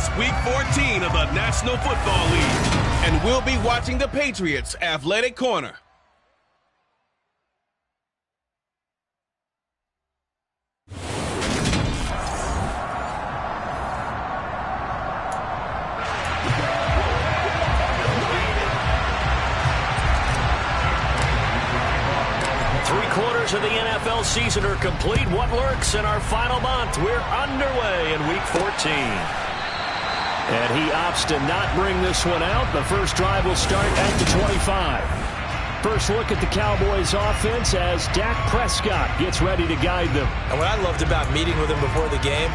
It's Week 14 of the National Football League, and we'll be watching the Patriots Athletic Corner. Three-quarters of the NFL season are complete. What lurks in our final month? We're underway in Week 14. And he opts to not bring this one out. The first drive will start at the 25. First look at the Cowboys offense as Dak Prescott gets ready to guide them. And what I loved about meeting with him before the game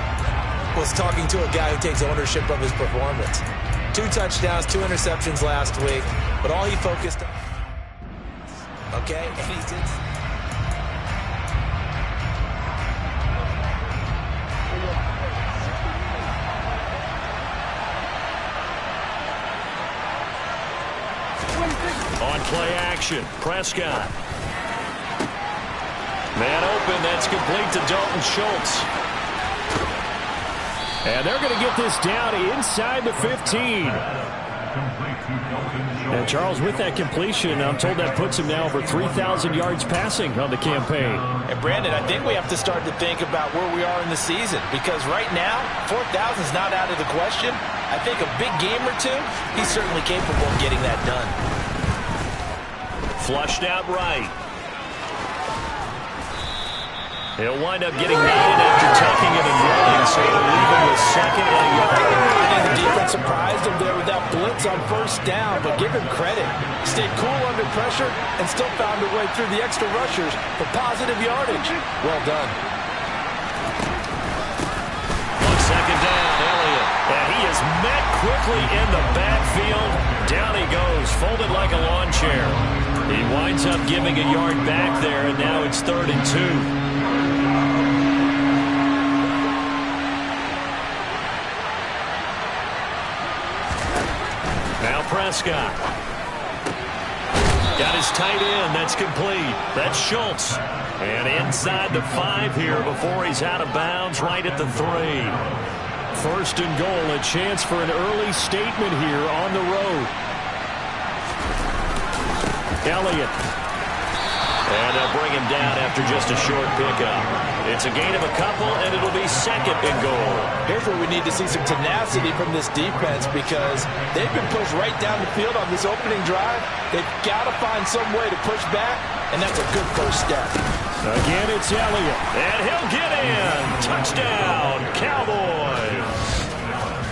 was talking to a guy who takes ownership of his performance. 2 touchdowns, 2 interceptions last week, but all he focused on. Okay, and he did. On play action, Prescott. Man open, that's complete to Dalton Schultz. And they're going to get this down inside the 15. And Charles, with that completion, I'm told that puts him now over 3,000 yards passing on the campaign. And Brandon, I think we have to start to think about where we are in the season, because right now, 4,000 is not out of the question. I think a big game or two, he's certainly capable of getting that done. Flushed out right. He'll wind up getting knotted after tucking it and running, so they'll leave him with second and a yard. I think the defense surprised him there with that blitz on first down, but give him credit. Stayed cool under pressure and still found a way through the extra rushers for positive yardage. Well done. On second down, Elliott. And he is met quickly in the backfield. Down he goes, folded like a lawn chair. He winds up giving a yard back there, and now it's 3rd and 2. Now Prescott. Got his tight end. That's complete. That's Schultz. And inside the 5 here before he's out of bounds right at the 3. 1st and goal. A chance for an early statement here on the road. Elliott. And they'll bring him down after just a short pickup. It's a gain of a couple, and it'll be 2nd and goal. Here's where we need to see some tenacity from this defense, because they've been pushed right down the field on this opening drive. They've got to find some way to push back, and that's a good first step. Again, it's Elliott. And he'll get in. Touchdown, Cowboys.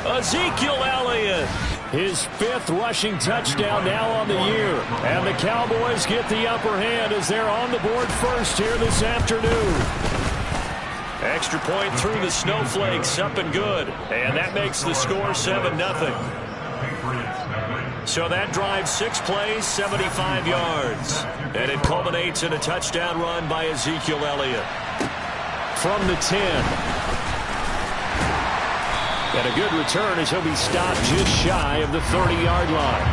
Ezekiel Elliott. His 5th rushing touchdown now on the year. And the Cowboys get the upper hand as they're on the board first here this afternoon. Extra point through the snowflakes, up and good. And that makes the score 7-0. So that drives 6 plays, 75 yards. And it culminates in a touchdown run by Ezekiel Elliott. From the 10. And a good return as he'll be stopped just shy of the 30-yard line.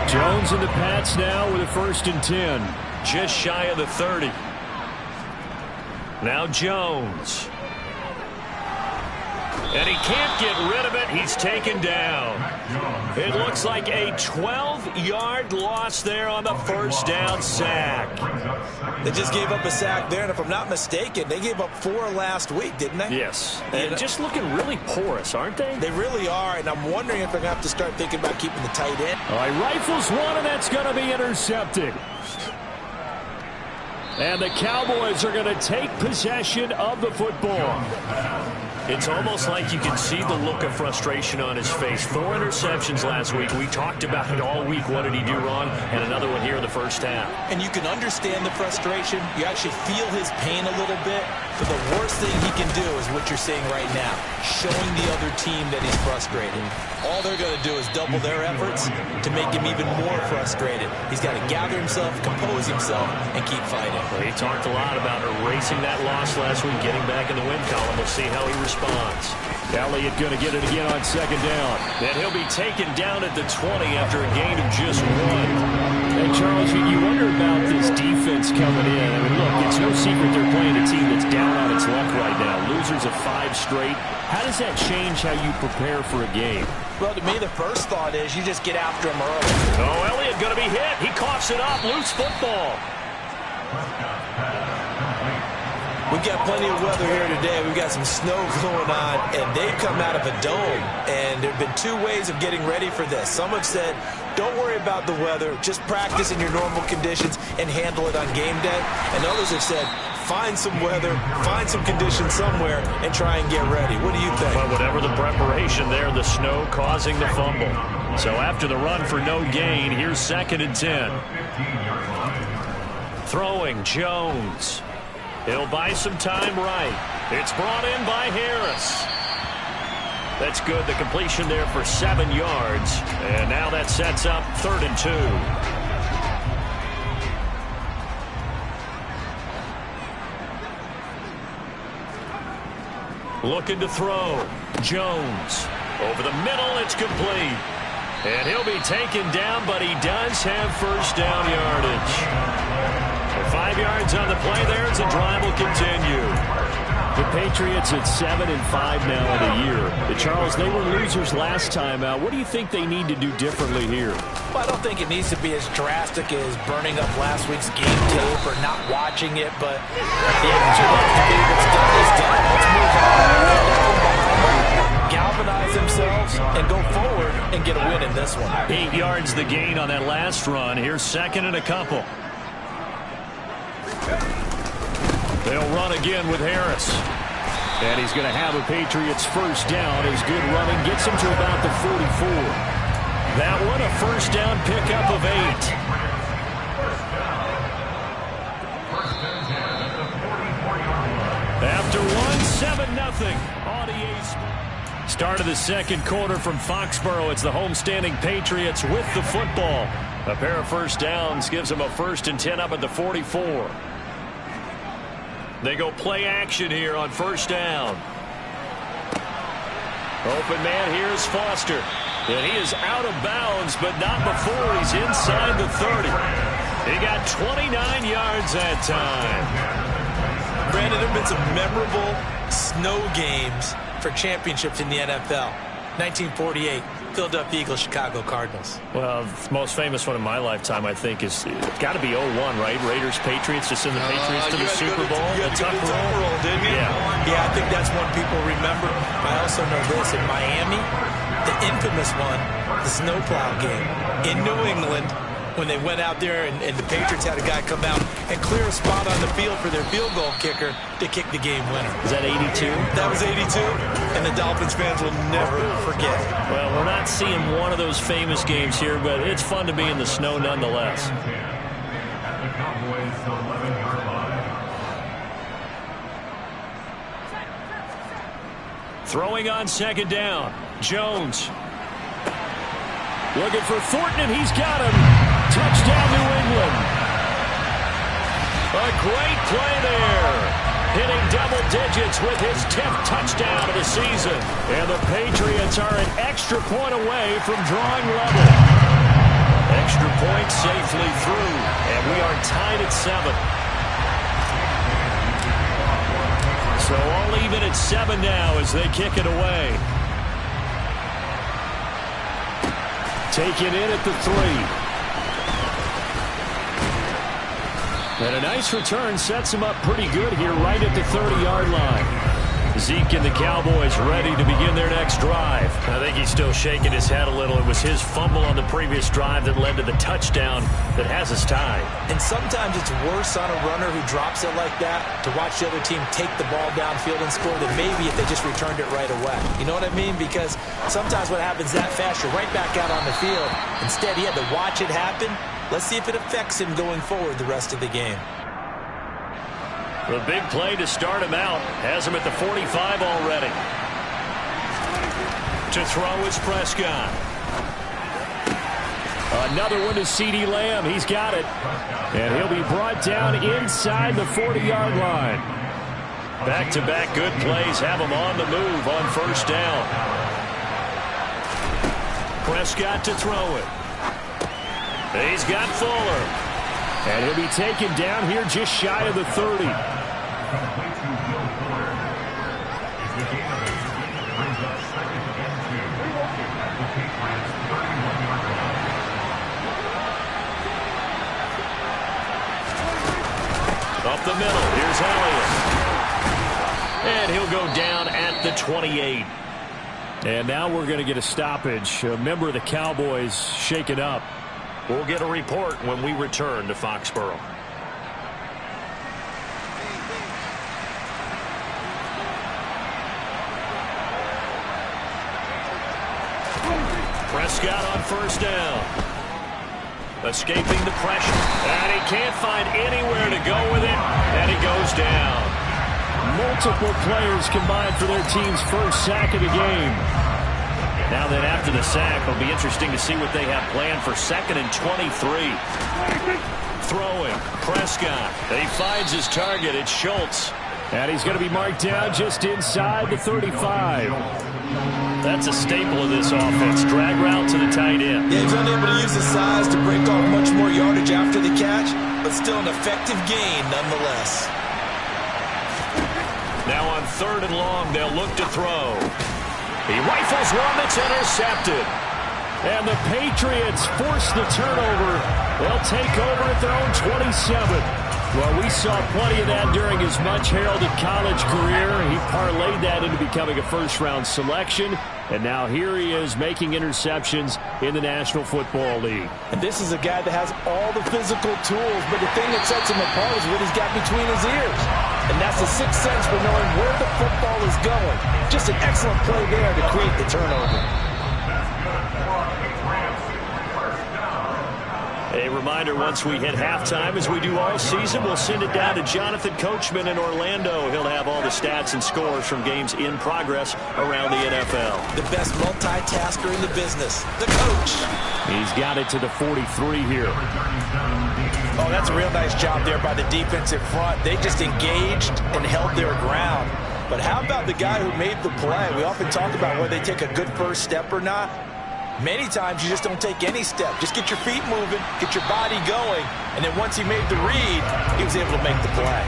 Jones and the Pats now with a 1st and 10. Just shy of the 30. Now Jones. And he can't get rid of it. He's taken down. It looks like a 12-yard loss there on the 1st down sack. They just gave up a sack there, and if I'm not mistaken, they gave up 4 last week, didn't they? Yes. And just looking really porous, aren't they? They really are, and I'm wondering if they're going to have to start thinking about keeping the tight end. All right, rifles one, and that's going to be intercepted. And the Cowboys are going to take possession of the football. It's almost like you can see the look of frustration on his face. 4 interceptions last week. We talked about it all week. What did he do wrong? And another one here in the first half. And you can understand the frustration. You actually feel his pain a little bit. But the worst thing he can do is what you're seeing right now, showing the other team that he's frustrated. All they're going to do is double their efforts to make him even more frustrated. He's got to gather himself, compose himself, and keep fighting. Well, he talked a lot about erasing that loss last week, getting back in the win column. We'll see how he responds. Elliott going to get it again on 2nd down. And he'll be taken down at the 20 after a gain of just 1. And, Charles, you wonder about this defense coming in. I mean, look, it's no secret they're playing a team that's down on its luck right now. Losers of 5 straight. How does that change how you prepare for a game? Well, to me, the first thought is you just get after him early. Oh, Elliott going to be hit. He coughs it up. Loose football. We've got plenty of weather here today. We've got some snow going on, and they've come out of a dome. And there have been 2 ways of getting ready for this. Some have said, don't worry about the weather. Just practice in your normal conditions and handle it on game day. And others have said, find some weather, find some conditions somewhere, and try and get ready. What do you think? Well, whatever the preparation there, the snow causing the fumble. So after the run for no gain, here's 2nd and 10. Throwing Jones. He'll buy some time right. It's brought in by Harris. That's good. The completion there for 7 yards. And now that sets up 3rd and 2. Looking to throw. Jones. Over the middle, it's complete. And he'll be taken down, but he does have first down yardage. 5 yards on the play there as the drive will continue. The Patriots at 7-5 now in the year. Charles, they were losers last time out. What do you think they need to do differently here? Well, I don't think it needs to be as drastic as burning up last week's game tape or not watching it, but the attitude has to be what's done is done. Let's move on. Galvanize themselves and go forward and get a win in this one. 8 yards the gain on that last run. Here's 2nd and a couple. They'll run again with Harris. And he's going to have a Patriots first down as good running gets him to about the 44. That one a first down pickup of 8. After 1-7-0 on EA. Start of the 2nd quarter from Foxborough. It's the homestanding Patriots with the football. A pair of first downs gives them a 1st and 10 up at the 44. They go play action here on first down. Open man here is Foster. And he is out of bounds, but not before he's inside the 30. He got 29 yards that time. Brandon, there have been some memorable snow games for championships in the NFL. 1948. Philadelphia Eagles, Chicago Cardinals. Well, the most famous one in my lifetime, I think, is got to be 01, right? Raiders, Patriots, to send the Patriots to the Super Bowl. You had to go to the Tuck roll, didn't you? Yeah, I think that's one people remember. I also know this. In Miami, the infamous one, the snowplow game. In New England, when they went out there and the Patriots had a guy come out and clear a spot on the field for their field goal kicker to kick the game winner. Is that 82? That was 82, and the Dolphins fans will never forget. Well, we're not seeing one of those famous games here, but it's fun to be in the snow nonetheless. Throwing on 2nd down. Jones. Looking for Thornton, and he's got him. Touchdown, New England. A great play there. Hitting double digits with his 10th touchdown of the season. And the Patriots are an extra point away from drawing level. Extra point safely through. And we are tied at 7. So all even at 7 now as they kick it away. Taken in at the 3. And a nice return sets him up pretty good here right at the 30-yard line. Zeke and the Cowboys ready to begin their next drive. I think he's still shaking his head a little. It was his fumble on the previous drive that led to the touchdown that has us tied. And sometimes it's worse on a runner who drops it like that to watch the other team take the ball downfield and score than maybe if they just returned it right away. You know what I mean? Because sometimes what happens that fast, you're right back out on the field. Instead, he had to watch it happen. Let's see if it affects him going forward the rest of the game. The big play to start him out has him at the 45 already. To throw is Prescott. Another one to CeeDee Lamb. He's got it. And he'll be brought down inside the 40-yard line. Back-to-back good plays have him on the move on first down. Prescott to throw it. He's got Fuller. And he'll be taken down here just shy of the 30. Up the middle, here's Elliott. And he'll go down at the 28. And now we're going to get a stoppage. A member of the Cowboys shaken up. We'll get a report when we return to Foxborough. Prescott on first down. Escaping the pressure. And he can't find anywhere to go with it. And he goes down. Multiple players combined for their team's first sack of the game. Now then, after the sack, it'll be interesting to see what they have planned for 2nd and 23. Throwing. Prescott. He finds his target. It's Schultz. And he's going to be marked down just inside the 35. That's a staple of this offense. Drag route to the tight end. Yeah, he's unable to use his size to break off much more yardage after the catch, but still an effective gain nonetheless. Now on 3rd and long, they'll look to throw. He rifles one that's intercepted. And the Patriots force the turnover. They'll take over at their own 27. Well, we saw plenty of that during his much-heralded college career. He parlayed that into becoming a first-round selection. And now here he is making interceptions in the National Football League. And this is a guy that has all the physical tools, but the thing that sets him apart is what he's got between his ears. And that's the sixth sense for knowing where the football is going. Just an excellent play there to create the turnover. A reminder, once we hit halftime, as we do all season, we'll send it down to Jonathan Coachman in Orlando. He'll have all the stats and scores from games in progress around the NFL. The best multitasker in the business, the coach. He's got it to the 43 here. Oh, that's a real nice job there by the defensive front. They just engaged and held their ground. But how about the guy who made the play? We often talk about whether they take a good first step or not. Many times you just don't take any step. Just get your feet moving, get your body going, and then once he made the read, he was able to make the play.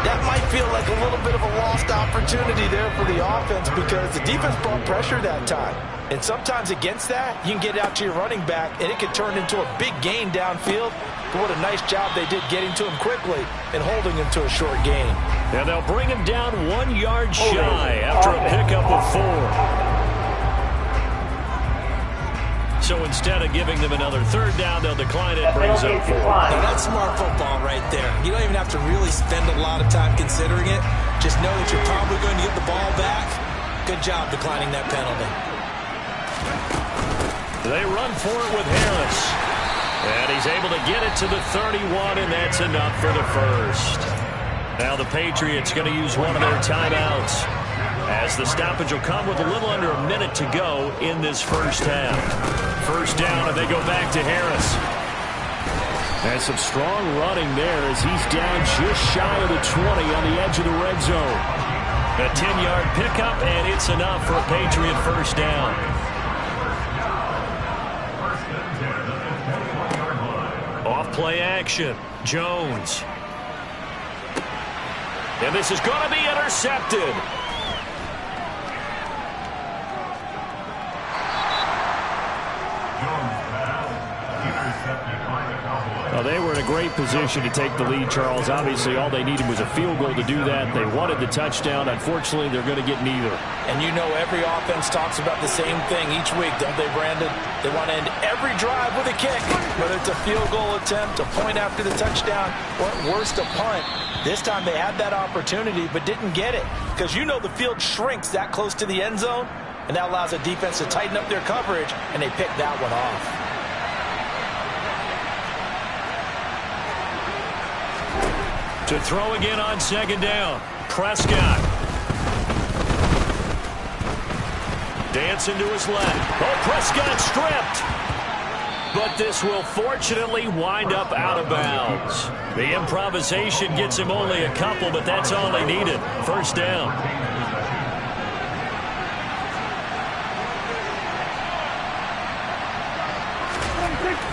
That might feel like a little bit of a lost opportunity there for the offense because the defense brought pressure that time. And sometimes against that, you can get out to your running back, and it can turn into a big gain downfield. But what a nice job they did getting to him quickly and holding him to a short gain. And they'll bring him down 1 yard shy after a pickup of 4. So instead of giving them another 3rd down, they'll decline it. Brings up 4. Now that's smart football right there. You don't even have to really spend a lot of time considering it. Just know that you're probably going to get the ball back. Good job declining that penalty. They run for it with Harris. And he's able to get it to the 31, and that's enough for the first. Now the Patriots going to use one of their timeouts, as the stoppage will come with a little under a minute to go in this first half. First down, and they go back to Harris. And some strong running there as he's down just shy of the 20 on the edge of the red zone. A 10-yard pickup, and it's enough for a Patriot first down. Off play action. Jones. And this is going to be intercepted. Well, they were in a great position to take the lead, Charles. Obviously, all they needed was a field goal to do that. They wanted the touchdown. Unfortunately, they're going to get neither. And you know every offense talks about the same thing each week, don't they, Brandon? They want to end every drive with a kick, whether it's a field goal attempt, a point after the touchdown, or at worst, a punt. This time they had that opportunity but didn't get it because you know the field shrinks that close to the end zone, and that allows the defense to tighten up their coverage, and they picked that one off. To throw again on 2nd down. Prescott. Dancing to his left. Oh, Prescott stripped. But this will fortunately wind up out of bounds. The improvisation gets him only a couple, but that's all they needed. First down.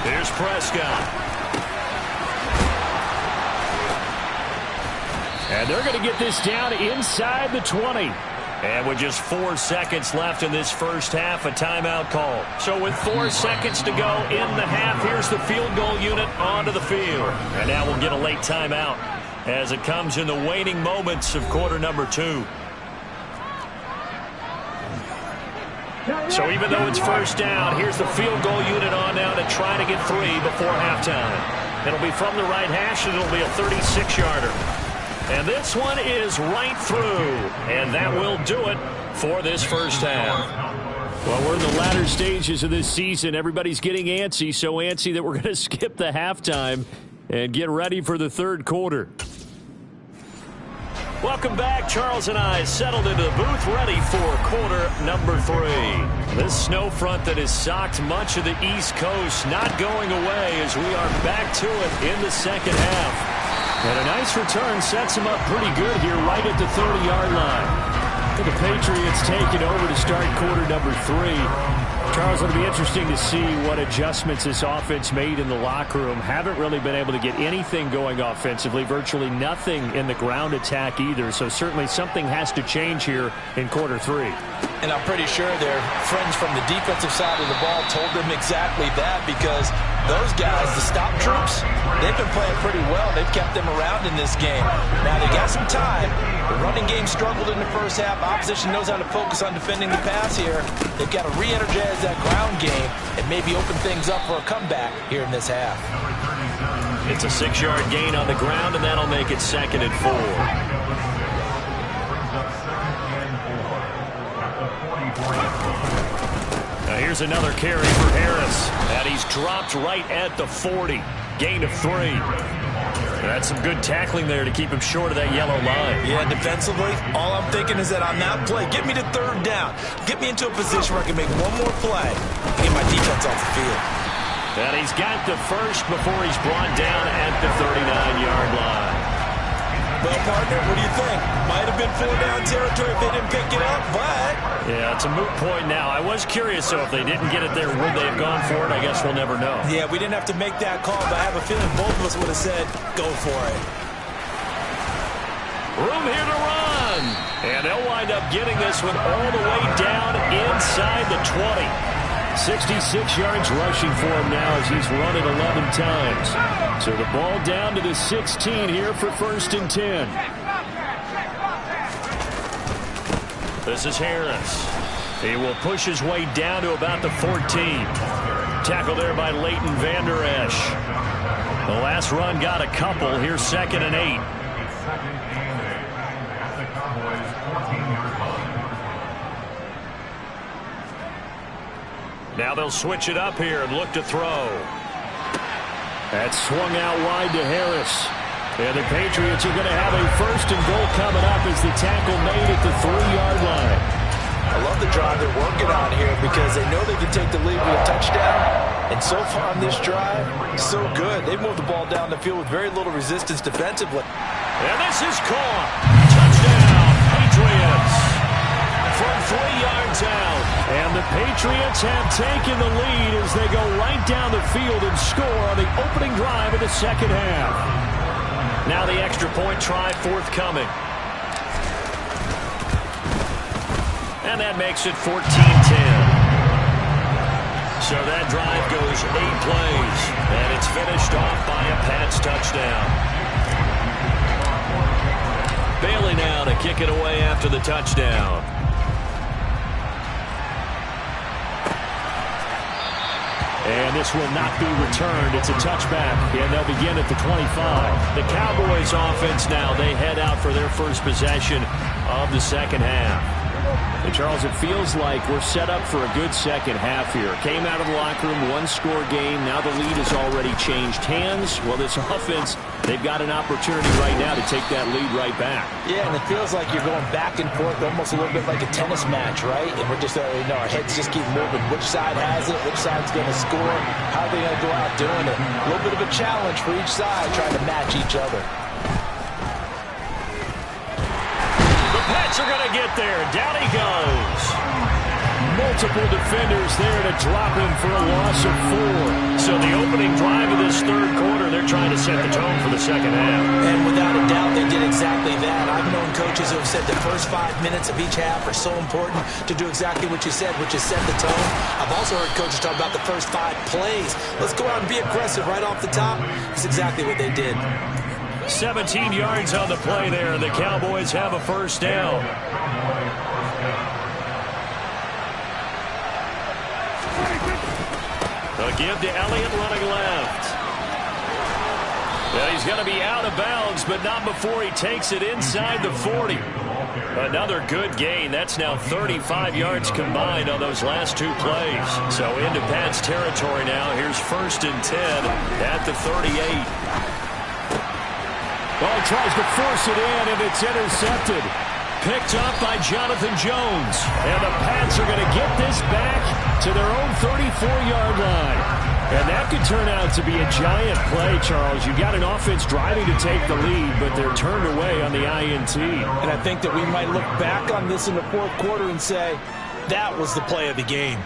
Here's Prescott. And they're going to get this down inside the 20. And with just 4 seconds left in this first half, a timeout call. So with 4 seconds to go in the half, here's the field goal unit onto the field. And now we'll get a late timeout as it comes in the waning moments of quarter number 2. So even though it's first down, here's the field goal unit on now to try to get 3 before halftime. It'll be from the right hash, and it'll be a 36-yarder. And this one is right through. And that will do it for this first half. Well, we're in the latter stages of this season. Everybody's getting antsy, so antsy that we're going to skip the halftime and get ready for the third quarter. Welcome back. Charles and I settled into the booth ready for quarter number 3. This snow front that has socked much of the East Coast not going away as we are back to it in the second half. And a nice return sets him up pretty good here right at the 30-yard line. The Patriots take it over to start quarter number 3. Charles, it'll be interesting to see what adjustments this offense made in the locker room. Haven't really been able to get anything going offensively, virtually nothing in the ground attack either. So certainly something has to change here in quarter 3. And I'm pretty sure their friends from the defensive side of the ball told them exactly that, because those guys, the stop troops, they've been playing pretty well. They've kept them around in this game. Now they got some time. The running game struggled in the first half. Opposition knows how to focus on defending the pass here. They've got to re-energize that ground game and maybe open things up for a comeback here in this half. It's a 6-yard gain on the ground, and that'll make it 2nd and 4. Now here's another carry for Harris, and he's dropped right at the 40. Gain of 3. That's some good tackling there to keep him short of that yellow line. Yeah, defensively, all I'm thinking is that on that play, get me to 3rd down. Get me into a position where I can make one more play and get my defense off the field. And he's got the first before he's brought down at the 39-yard line. Well, partner, what do you think? Might have been 4-down territory if they didn't pick it up, but... Yeah, it's a moot point now. I was curious, so if they didn't get it there, would they have gone for it? I guess we'll never know. Yeah, we didn't have to make that call, but I have a feeling both of us would have said, go for it. Room here to run. And they'll wind up getting this one all the way down inside the 20. 66 yards rushing for him now as he's run it 11 times. So the ball down to the 16 here for 1st and 10. This is Harris. He will push his way down to about the 14. Tackle there by Leighton Vander Esch. The last run got a couple. Here's 2nd and 8. Now they'll switch it up here and look to throw. That's swung out wide to Harris. And the Patriots are going to have a 1st and goal coming up as the tackle made at the 3-yard line. I love the drive they're working on here because they know they can take the lead with a touchdown. And so far on this drive, so good. They've moved the ball down the field with very little resistance defensively. And this is caught. Touchdown, Patriots. From 3 yards out. And the Patriots have taken the lead as they go right down the field and score on the opening drive of the second half. Now the extra point try forthcoming. And that makes it 14-10. So that drive goes 8 plays. And it's finished off by a Pats touchdown. Bailey now to kick it away after the touchdown. And this will not be returned. It's a touchback, and they'll begin at the 25. The Cowboys offense now, they head out for their first possession of the second half. And Charles, it feels like we're set up for a good second half here. Came out of the locker room, 1-score game. Now the lead has already changed hands. Well, this offense, they've got an opportunity right now to take that lead right back. Yeah, and it feels like you're going back and forth, almost a little bit like a tennis match, right? And we're just, our heads just keep moving. Which side has it? Which side's going to score? How are they going to go out doing it? A little bit of a challenge for each side, trying to match each other. Pats are going to get there. Down he goes. Multiple defenders there to drop him for a loss of 4. So the opening drive of this third quarter, they're trying to set the tone for the second half. And without a doubt, they did exactly that. I've known coaches who have said the first 5 minutes of each half are so important to do exactly what you said, which is set the tone. I've also heard coaches talk about the first 5 plays. Let's go out and be aggressive right off the top. That's exactly what they did. 17 yards on the play there. The Cowboys have a first down. A give to Elliott running left. Well, he's going to be out of bounds, but not before he takes it inside the 40. Another good gain. That's now 35 yards combined on those last 2 plays. So into Pat's territory now. Here's 1st and 10 at the 38. Well, he tries to force it in, and it's intercepted. Picked up by Jonathan Jones. And the Pats are going to get this back to their own 34-yard line. And that could turn out to be a giant play, Charles. You've got an offense driving to take the lead, but they're turned away on the INT. And I think that we might look back on this in the fourth quarter and say, that was the play of the game.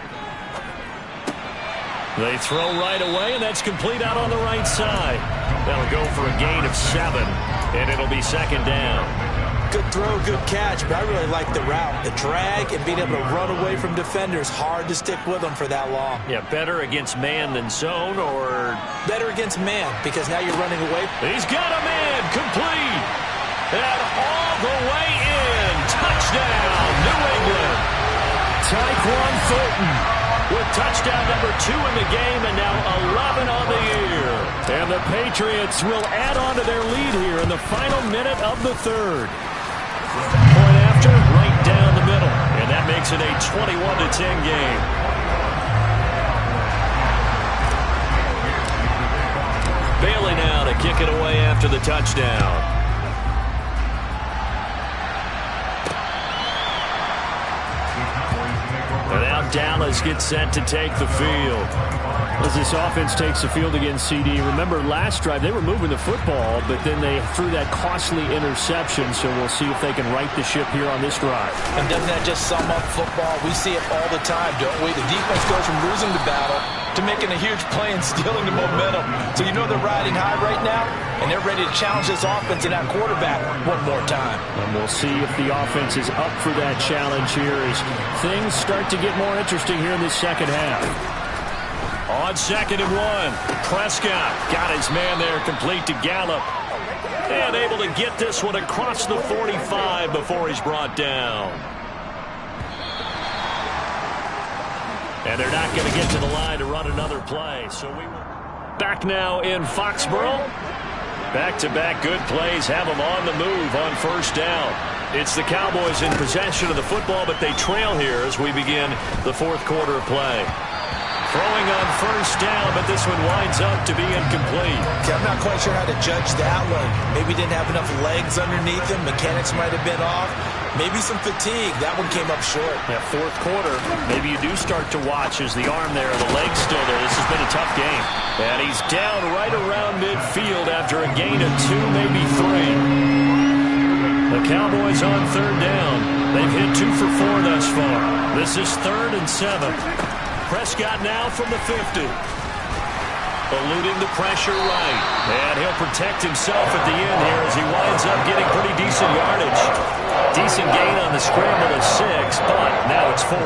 They throw right away, and that's complete out on the right side. They'll go for a gain of 7, and it'll be 2nd down. Good throw, good catch, but I really like the route. The drag and being able to run away from defenders, hard to stick with them for that long. Yeah, better against man than zone, or... Better against man, because now you're running away. He's got a man, complete. And all the way in. Touchdown, New England. Tyquan Thornton with touchdown number 2 in the game, and now 11 on the year. And the Patriots will add on to their lead here in the final minute of the third. Point after, right down the middle. And that makes it a 21-10 game. Bailey now to kick it away after the touchdown. And now Dallas gets set to take the field. As this offense takes the field against CD, remember last drive they were moving the football, but then they threw that costly interception, so we'll see if they can right the ship here on this drive. And doesn't that just sum up football? We see it all the time, don't we? The defense goes from losing the battle to making a huge play and stealing the momentum. So you know they're riding high right now, and they're ready to challenge this offense and that quarterback one more time. And we'll see if the offense is up for that challenge here as things start to get more interesting here in this second half. On 2nd and 1, Prescott got his man there, complete to Gallup. And able to get this one across the 45 before he's brought down. And they're not going to get to the line to run another play. So we will back now in Foxborough. Back-to-back good plays have them on the move on 1st down. It's the Cowboys in possession of the football, but they trail here as we begin the 4th quarter of play. Throwing on 1st down, but this one winds up to be incomplete. Okay, I'm not quite sure how to judge that one. Maybe didn't have enough legs underneath him. Mechanics might have been off. Maybe some fatigue. That one came up short. Yeah, 4th quarter, maybe you do start to watch as the arm there, the leg's still there. This has been a tough game. And he's down right around midfield after a gain of 2, maybe 3. The Cowboys on 3rd down. They've hit 2 for 4 thus far. This is 3rd and 7. Prescott now from the 50. Eluding the pressure right. And he'll protect himself at the end here as he winds up getting pretty decent yardage. Decent gain on the scramble of 6, but now it's 4th.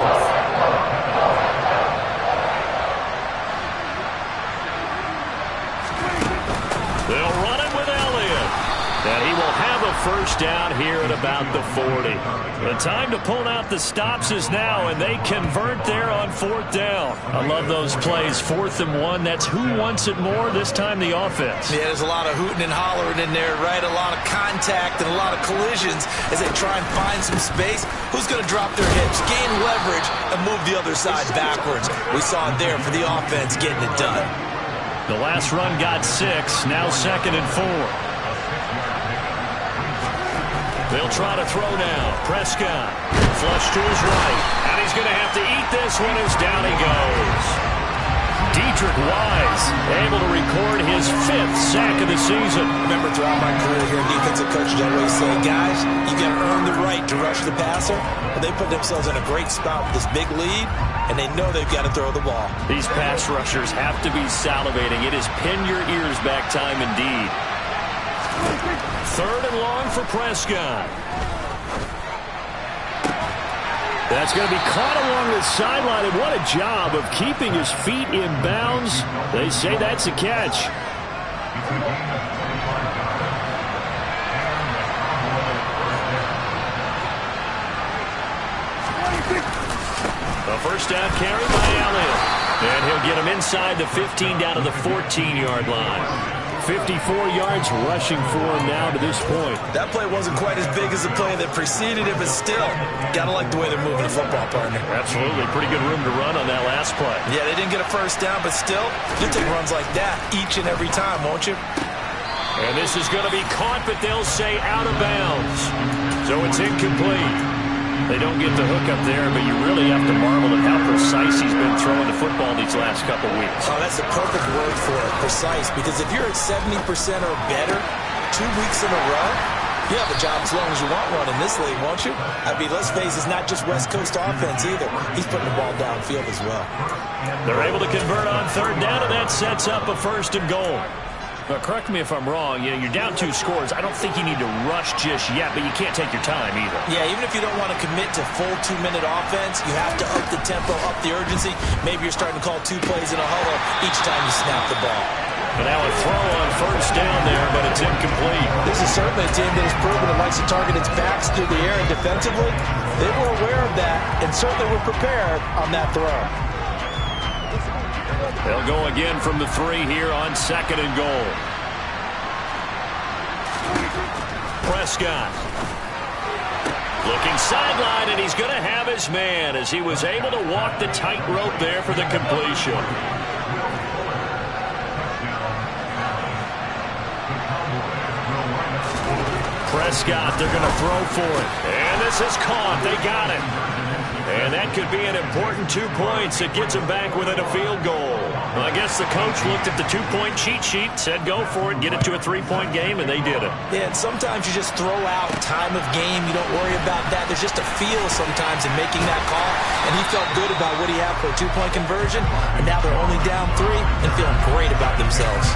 They'll run it with Elliott. And he will have a 1st down here at about the 40. The time to pull out the stops is now, and they convert there on 4th down. I love those plays. 4th and 1. That's who wants it more, this time the offense. Yeah, there's a lot of hooting and hollering in there, right? A lot of contact and a lot of collisions as they try and find some space. Who's going to drop their hips, gain leverage, and move the other side backwards? We saw it there for the offense getting it done. The last run got 6. Now 2nd and 4. They'll try to throw now. Prescott, flush to his right. And he's going to have to eat this one as down he goes. Dedrick Wise able to record his 5th sack of the season. Remember, throughout my career here, defensive coaches always say, guys, you got to earn the right to rush the passer. But they put themselves in a great spot with this big lead, and they know they've got to throw the ball. These pass rushers have to be salivating. It is pin your ears back time indeed. 3rd and long for Prescott. That's going to be caught along the sideline, and what a job of keeping his feet in bounds. They say that's a catch. A first down carry by Elliott. And he'll get him inside the 15 down to the 14-yard line. 54 yards rushing for him now to this point. That play wasn't quite as big as the play that preceded it, but still, gotta like the way they're moving the football, partner. Absolutely. Pretty good room to run on that last play. Yeah, they didn't get a first down, but still, you'll take runs like that each and every time, won't you? And this is going to be caught, but they'll say out of bounds. So it's incomplete. They don't get the hook up there, but you really have to marvel at how precise he's been throwing the football these last couple weeks. Oh, that's the perfect word for it, precise, because if you're at 70% or better 2 weeks in a row, you have a job as long as you want one in this league, won't you? I mean, let's face it, it's not just West Coast offense either. He's putting the ball downfield as well. They're able to convert on 3rd down, and that sets up a 1st and goal. Now, correct me if I'm wrong. You're down 2 scores. I don't think you need to rush just yet, but you can't take your time either. Yeah, even if you don't want to commit to full 2-minute offense, you have to up the tempo, up the urgency. Maybe you're starting to call 2 plays in a huddle each time you snap the ball. But now a throw on 1st down there, but it's incomplete. This is certainly a team that has proven it likes to target its backs through the air, and defensively, they were aware of that and certainly were prepared on that throw. They'll go again from the 3 here on 2nd and goal. Prescott looking sideline, and he's going to have his man as he was able to walk the tightrope there for the completion. Prescott, they're going to throw for it. And this is caught. They got it. And that could be an important 2 points. It gets them back within a field goal. Well, I guess the coach looked at the 2-point cheat sheet, said go for it, get it to a 3-point game, and they did it. Yeah, and sometimes you just throw out time of game. You don't worry about that. There's just a feel sometimes in making that call, and he felt good about what he had for a 2-point conversion, and now they're only down 3 and feeling great about themselves.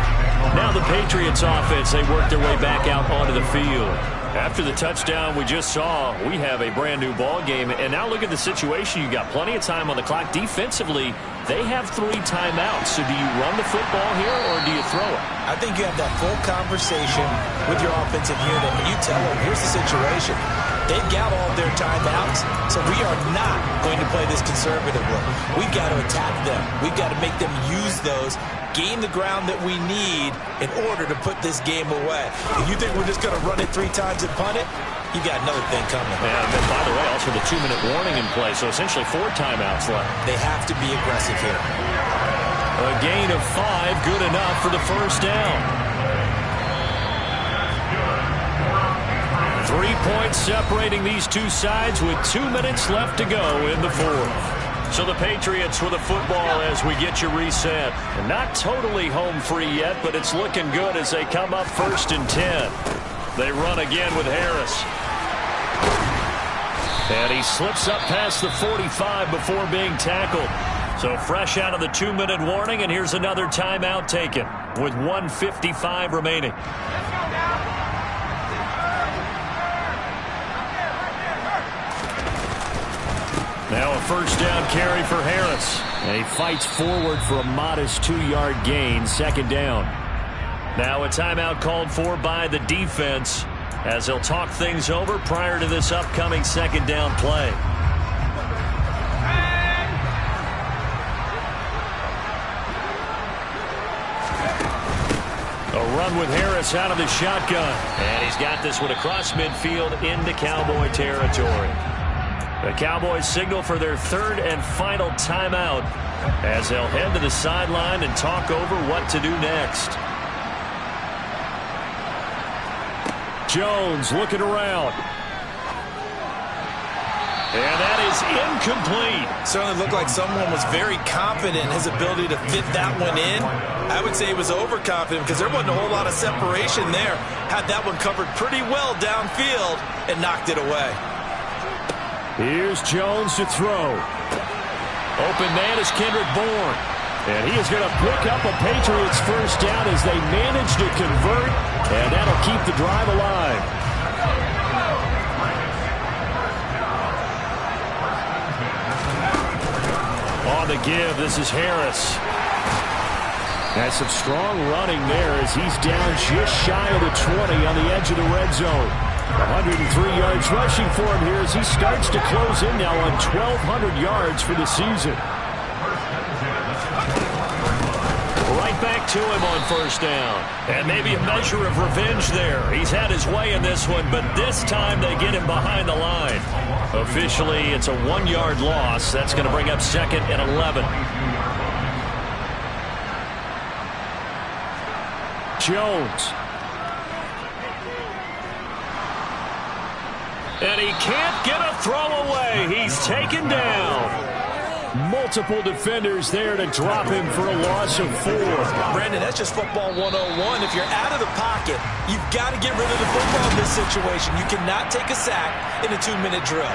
Now the Patriots offense, they work their way back out onto the field. After the touchdown we just saw, we have a brand new ball game. And now look at the situation. You got plenty of time on the clock. Defensively, they have 3 timeouts. So do you run the football here or do you throw it? I think you have that full conversation with your offensive unit, and you tell them, here's the situation. They've got all their timeouts, so we are not going to play this conservatively. We've got to attack them. We've got to make them use those, gain the ground that we need in order to put this game away. If you think we're just going to run it 3 times and punt it, you got another thing coming. Yeah, and by the way, also the 2-minute warning in play, so essentially 4 timeouts left. They have to be aggressive here. A gain of 5, good enough for the 1st down. 3 points separating these 2 sides with 2 minutes left to go in the 4th. So the Patriots with the football as we get you reset. And not totally home free yet, but it's looking good as they come up 1st and 10. They run again with Harris. And he slips up past the 45 before being tackled. So fresh out of the 2-minute warning, and here's another timeout taken with 1:55 remaining. Now a 1st down carry for Harris. And he fights forward for a modest 2-yard gain, 2nd down. Now a timeout called for by the defense as they'll talk things over prior to this upcoming 2nd down play. A run with Harris out of the shotgun. And he's got this one across midfield into Cowboy territory. The Cowboys signal for their 3rd and final timeout as they'll head to the sideline and talk over what to do next. Jones looking around. And that is incomplete. Certainly looked like someone was very confident in his ability to fit that one in. I would say he was overconfident because there wasn't a whole lot of separation there. Had that one covered pretty well downfield and knocked it away. Here's Jones to throw. Open man is Kendrick Bourne. And he is going to pick up a Patriots first down as they manage to convert. And that'll keep the drive alive. On the give, this is Harris. That's some strong running there as he's down just shy of the 20 on the edge of the red zone. 103 yards rushing for him here as he starts to close in now on 1,200 yards for the season. Right back to him on first down. And maybe a measure of revenge there. He's had his way in this one, but this time they get him behind the line. Officially, it's a 1-yard loss. That's going to bring up 2nd and 11. Jones. And he can't get a throw away. He's taken down. Multiple defenders there to drop him for a loss of 4. Brandon, that's just football 101. If you're out of the pocket, you've got to get rid of the football in this situation. You cannot take a sack in a 2-minute drill.